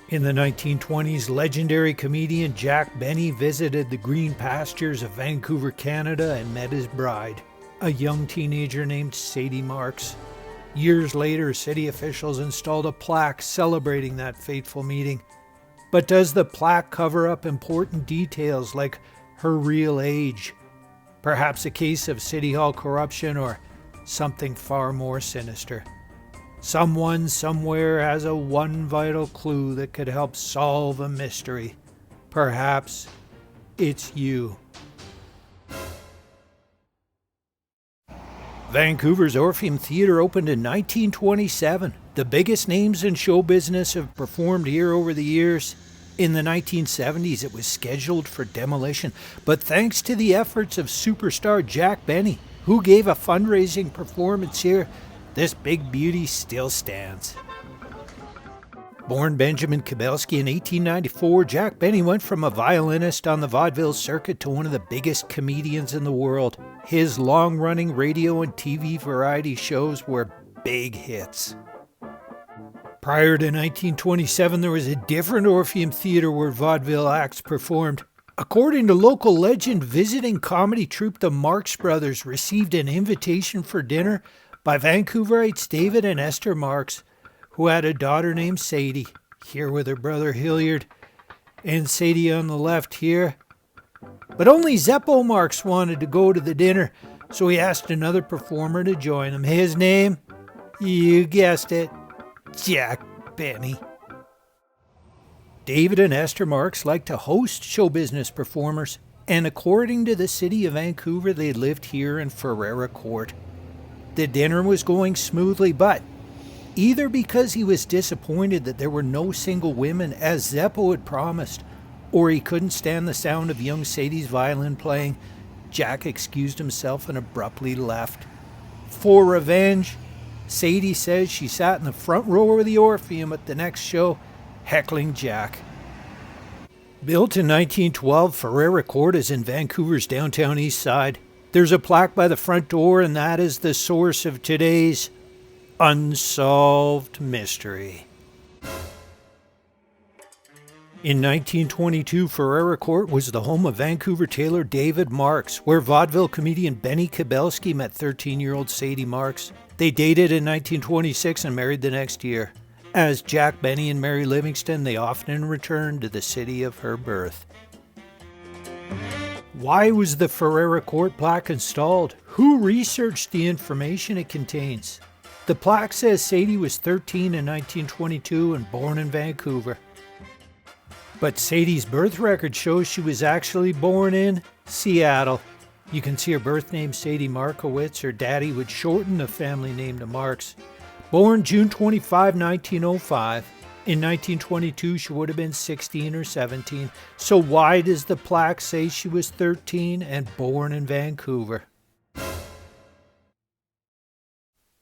In the 1920s, legendary comedian Jack Benny visited the green pastures of Vancouver, Canada, and met his bride, a young teenager named Sadie Marx. Years later, city officials installed a plaque celebrating that fateful meeting. But does the plaque cover up important details like her real age? Perhaps a case of City Hall corruption or something far more sinister? Someone somewhere has a one vital clue that could help solve a mystery. Perhaps it's you. Vancouver's Orpheum Theatre opened in 1927. The biggest names in show business have performed here over the years. In the 1970s, it was scheduled for demolition, but thanks to the efforts of superstar Jack Benny, who gave a fundraising performance here, this big beauty still stands. Born Benjamin Kubelski in 1894, Jack Benny went from a violinist on the vaudeville circuit to one of the biggest comedians in the world. His long-running radio and TV variety shows were big hits. Prior to 1927, there was a different Orpheum Theatre where vaudeville acts performed. According to local legend, visiting comedy troupe the Marx Brothers received an invitation for dinner by Vancouverites David and Esther Marx, who had a daughter named Sadie, here with her brother Hilliard, and Sadie on the left here. But only Zeppo Marx wanted to go to the dinner, so he asked another performer to join him. His name? You guessed it, Jack Benny. David and Esther Marx liked to host show business performers, and according to the city of Vancouver, they lived here in Ferreira Court. The dinner was going smoothly, but either because he was disappointed that there were no single women, as Zeppo had promised, or he couldn't stand the sound of young Sadie's violin playing, Jack excused himself and abruptly left. For revenge, Sadie says she sat in the front row of the Orpheum at the next show, heckling Jack. Built in 1912, Ferreira Court is in Vancouver's downtown east side. There's a plaque by the front door, and that is the source of today's unsolved mystery. In 1922, Ferreira Court was the home of Vancouver tailor David Marx, where vaudeville comedian Benny Kubelski met 13-year-old Sadie Marx. They dated in 1926 and married the next year. As Jack Benny and Mary Livingstone, they often returned to the city of her birth. Why was the Ferreira Court plaque installed? Who researched the information it contains? The plaque says Sadie was 13 in 1922 and born in Vancouver. But Sadie's birth record shows she was actually born in Seattle. You can see her birth name, Sadie Markowitz. Her daddy would shorten the family name to Marx. Born June 25, 1905. In 1922, she would have been 16 or 17. So why does the plaque say she was 13 and born in Vancouver?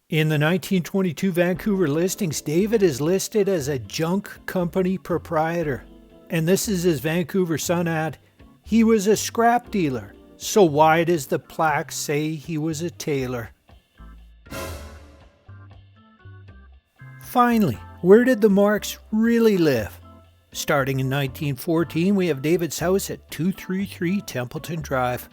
In the 1922 Vancouver listings, David is listed as a junk company proprietor. And this is his Vancouver Sun ad. He was a scrap dealer. So why does the plaque say he was a tailor? Finally, where did the Marx really live? Starting in 1914, we have David's house at 233 Templeton Drive.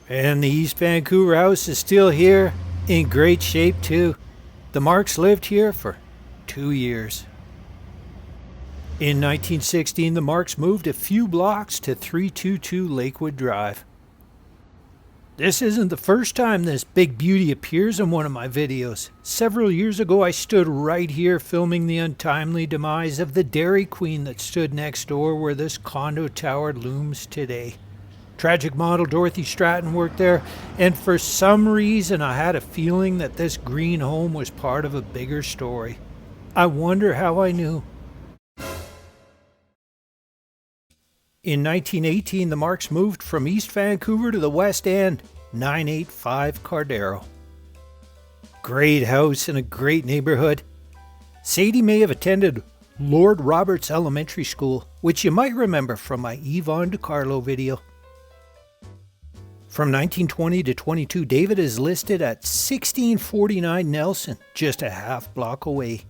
And the East Vancouver house is still here, in great shape too. The Marx lived here for 2 years. In 1916, the Marx moved a few blocks to 322 Lakewood Drive. This isn't the first time this big beauty appears in one of my videos. Several years ago, I stood right here filming the untimely demise of the Dairy Queen that stood next door where this condo tower looms today. Tragic model Dorothy Stratton worked there, and for some reason I had a feeling that this green home was part of a bigger story. I wonder how I knew. In 1918, the Marx moved from East Vancouver to the West End, 985 Cardero. Great house in a great neighborhood. Sadie may have attended Lord Roberts Elementary School, which you might remember from my Yvonne DiCarlo video. From 1920 to 22, David is listed at 1649 Nelson, just a half block away.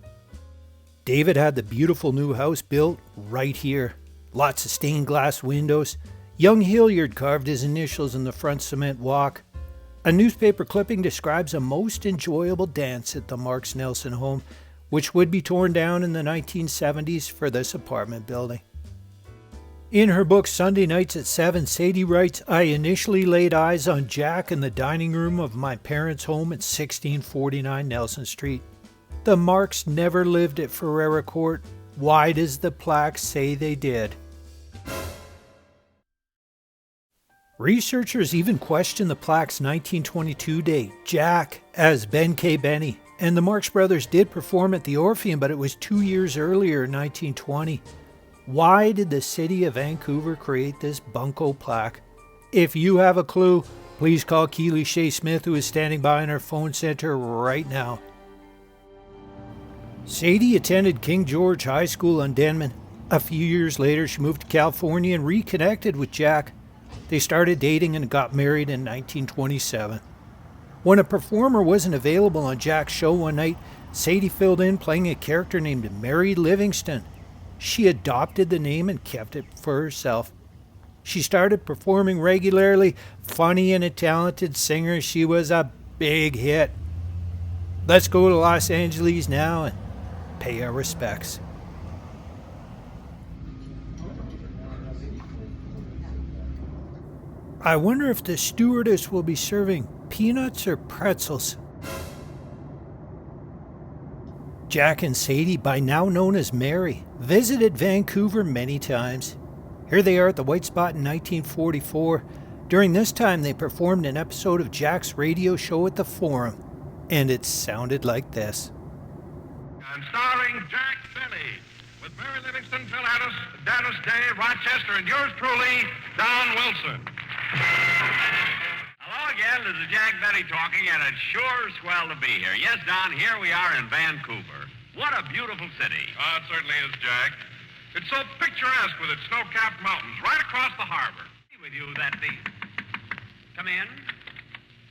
David had the beautiful new house built right here. Lots of stained glass windows. Young Hilliard carved his initials in the front cement walk. A newspaper clipping describes a most enjoyable dance at the Marx Nelson home, which would be torn down in the 1970s for this apartment building. In her book Sunday Nights at 7, Sadie writes, I initially laid eyes on Jack in the dining room of my parents' home at 1649 Nelson Street. The Marx never lived at Ferreira Court. Why does the plaque say they did? Researchers even question the plaque's 1922 date. Jack as Ben K. Benny and the Marx brothers did perform at the Orpheum, but it was 2 years earlier, 1920. Why did the city of Vancouver create this bunco plaque? If you have a clue, please call Keely Shea Smith, who is standing by in our phone center right now. Sadie attended King George High School on Denman. A few years later, she moved to California and reconnected with Jack. They started dating and got married in 1927. When a performer wasn't available on Jack's show one night, Sadie filled in playing a character named Mary Livingstone. She adopted the name and kept it for herself. She started performing regularly. Funny and a talented singer, she was a big hit. Let's go to Los Angeles now and pay our respects. I wonder if the stewardess will be serving peanuts or pretzels. Jack and Sadie, by now known as Mary, visited Vancouver many times. Here they are at the White Spot in 1944. During this time, they performed an episode of Jack's radio show at the Forum, and it sounded like this. And starring Jack Benny, with Mary Livingstone, Phil Dennis Day, Rochester, and yours truly, Don Wilson. Hello again, this is Jack Benny talking, and it's sure swell to be here. Yes, Don, here we are in Vancouver. What a beautiful city. It certainly is, Jack. It's so picturesque with its snow-capped mountains right across the harbor. With you that the... Come in.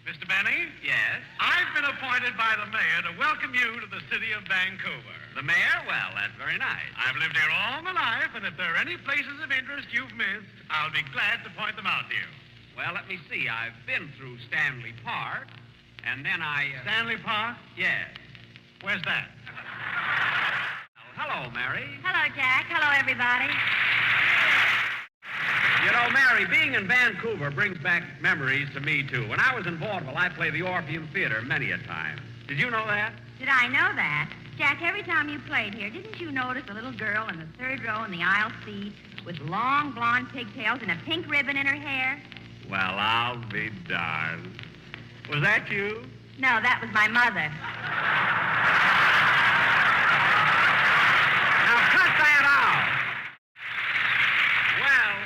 Mr. Benny? Yes? I've been appointed by the mayor to welcome you to the city of Vancouver. The mayor? Well, that's very nice. I've lived here all my life, and if there are any places of interest you've missed, I'll be glad to point them out to you. Well, let me see. I've been through Stanley Park, and then I... Stanley Park? Yes. Where's that? Oh, hello, Mary. Hello, Jack. Hello, everybody. You know, Mary, being in Vancouver brings back memories to me, too. When I was in vaudeville, I played the Orpheum Theater many a time. Did you know that? Did I know that? Jack, every time you played here, didn't you notice a little girl in the third row in the aisle seat with long blonde pigtails and a pink ribbon in her hair? Well, I'll be darned. Was that you? No, that was my mother. Now, cut that out!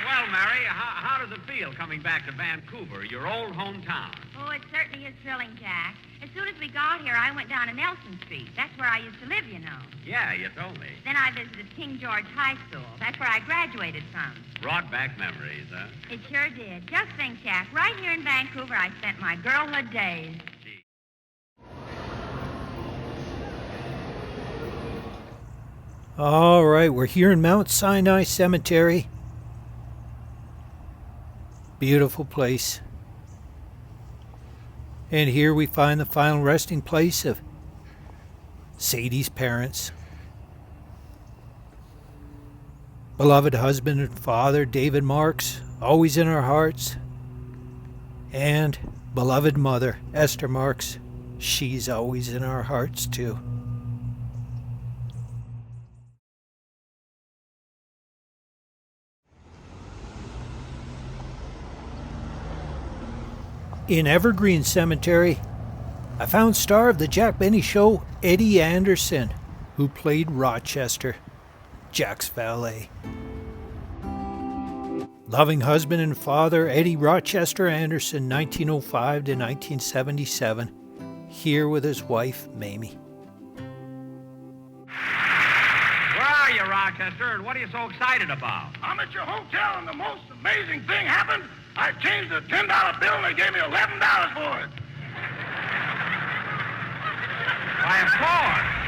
Well, Mary, how does it feel coming back to Vancouver, your old hometown? Oh, it certainly is thrilling, Jack. As soon as we got here, I went down to Nelson Street. That's where I used to live, you know. Yeah, you told me. Then I visited King George High School. That's where I graduated from. Brought back memories, huh? It sure did. Just think, Jack, right here in Vancouver, I spent my girlhood days. All right, we're here in Mount Sinai Cemetery. Beautiful place. And here we find the final resting place of Sadie's parents. Beloved husband and father, David Marx, always in our hearts. And beloved mother, Esther Marx, she's always in our hearts too. In Evergreen Cemetery, I found star of the Jack Benny Show, Eddie Anderson, who played Rochester, Jack's valet. Loving husband and father, Eddie Rochester Anderson, 1905 to 1977, here with his wife, Mamie. Where are you, Rochester, and what are you so excited about? I'm at your hotel, and the most amazing thing happened. I changed a $10 bill, and they gave me $11 for it. Why, of course.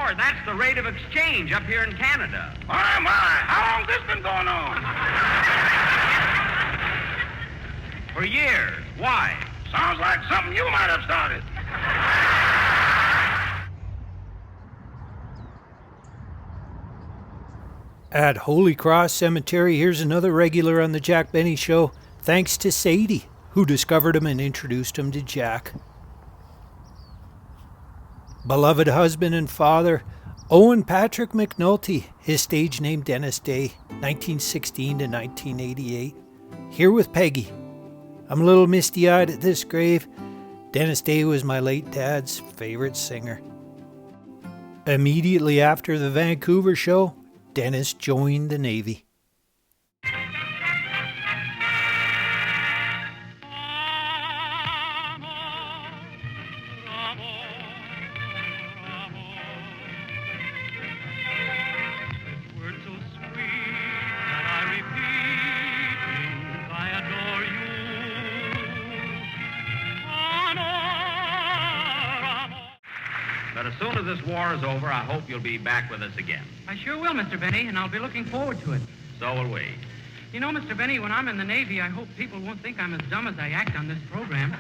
$1. That's the rate of exchange up here in Canada. My, how long's this been going on? For years. Why? Sounds like something you might have started. At Holy Cross Cemetery, here's another regular on the Jack Benny Show, thanks to Sadie, who discovered him and introduced him to Jack. Beloved husband and father, Owen Patrick McNulty, his stage name Dennis Day, 1916 to 1988. Here with Peggy. I'm a little misty-eyed at this grave. Dennis Day was my late dad's favorite singer. Immediately after the Vancouver show, Dennis joined the Navy. But as soon as this war is over, I hope you'll be back with us again. I sure will, Mr. Benny, and I'll be looking forward to it. So will we. You know, Mr. Benny, when I'm in the Navy, I hope people won't think I'm as dumb as I act on this program.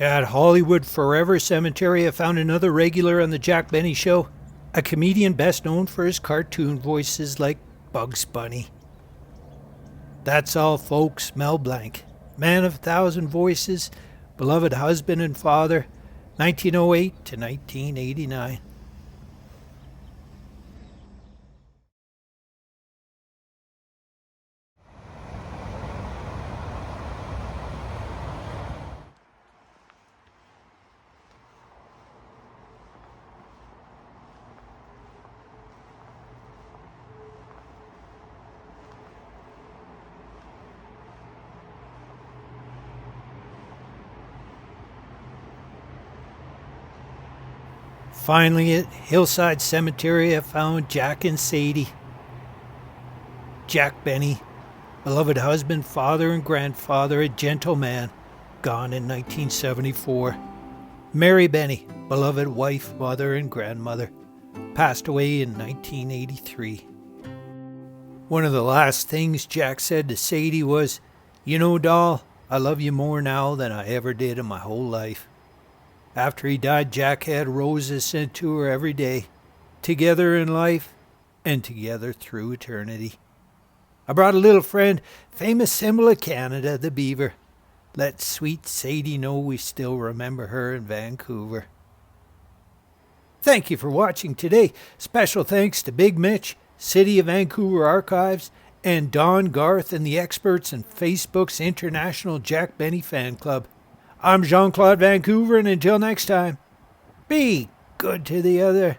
At Hollywood Forever Cemetery, I found another regular on the Jack Benny Show, a comedian best known for his cartoon voices like Bugs Bunny. That's all, folks. Mel Blanc, man of 1,000 voices, beloved husband and father, 1908 to 1989. Finally, at Hillside Cemetery, I found Jack and Sadie. Jack Benny, beloved husband, father, and grandfather, a gentleman, gone in 1974. Mary Benny, beloved wife, mother, and grandmother, passed away in 1983. One of the last things Jack said to Sadie was, "You know, doll, I love you more now than I ever did in my whole life." After he died, Jack had roses sent to her every day, together in life and together through eternity. I brought a little friend, famous symbol of Canada, the beaver. Let sweet Sadie know we still remember her in Vancouver. Thank you for watching today. Special thanks to Big Mitch, City of Vancouver Archives, and Don Garth and the experts in Facebook's International Jack Benny Fan Club. I'm Jean-Claude Vancouver, and until next time, be good to the other.